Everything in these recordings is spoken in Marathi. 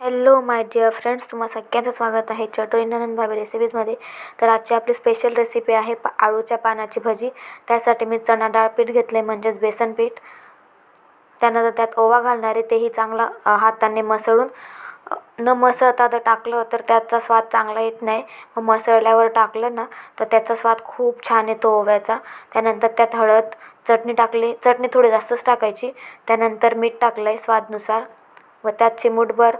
हॅलो माय डिअर फ्रेंड्स, तुम्हा सगळ्यांचं स्वागत आहे चटोरी ननंद भाभी रेसिपीजमध्ये. तर आजची आपली स्पेशल रेसिपी आहे आळूच्या पानाची भजी. त्यासाठी मी चणा डाळ पीठ घेतलं आहे, म्हणजेच बेसन पीठ. त्यानंतर त्यात ओवा घालणार आहे, तेही चांगला हाताने मसळून. न मसळता जर टाकलं तर त्याचा स्वाद चांगला येत नाही. मग मसळल्यावर टाकलं ना तर त्याचा स्वाद खूप छान येतो ओव्याचा. त्यानंतर त्यात हळद, चटणी टाकली, चटणी थोडी जास्तच टाकायची. त्यानंतर मीठ टाकलं आहे स्वादनुसार व त्यात चिमूटभर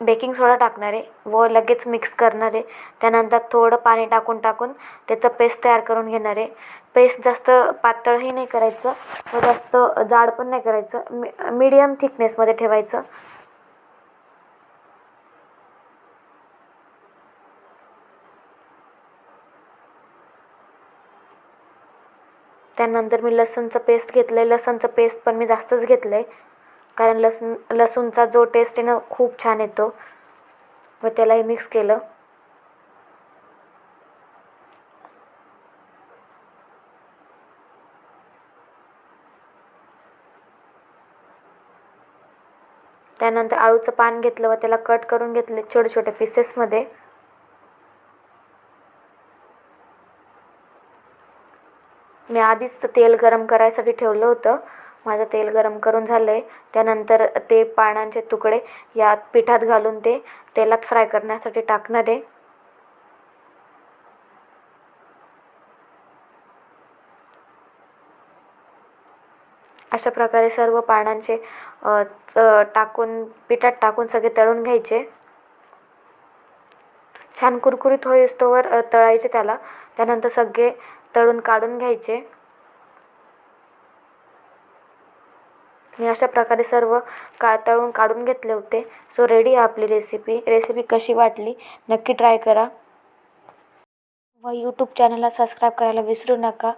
बेकिंग सोडा टाकणार आहे व लगेच मिक्स करणार आहे. त्यानंतर थोडं पाणी टाकून त्याचं पेस्ट तयार करून घेणार आहे. पेस्ट जास्त पातळही नाही करायचं व जास्त जाड पण नाही करायचं, मीडियम थिकनेसमध्ये ठेवायचं. त्यानंतर मी लसूणचं पेस्ट घेतलं आहे. लसूणचं पेस्ट पण मी जास्तच घेतलं आहे, कारण लसूणचा जो टेस्ट आहे ना खूप छान येतो. व त्यालाही मिक्स केलं. त्यानंतर आळूचं पान घेतलं व त्याला कट करून घेतले छोटे छोटे पीसेसमध्ये. मी आधीच तेल गरम करायसाठी ठेवलं होतं. माझं तेल गरम करून झालं आहे. त्यानंतर ते पानांचे तुकडे या पिठात घालून ते तेलात फ्राय करण्यासाठी टाकणार आहे. अशा प्रकारे सर्व पानांचे पिठात टाकून सगळे तळून घ्यायचे. छान कुरकुरीत होईस्तोवर तळायचे त्याला. त्यानंतर सगळे तळून काढून घ्यायचे. मी अशा प्रकारे सर्व तळून काढून घेतले होते. सो रेडी आहे आपली रेसिपी कशी वाटली नक्की ट्राय करा व यूट्यूब चॅनलला सबस्क्राईब करायला विसरू नका.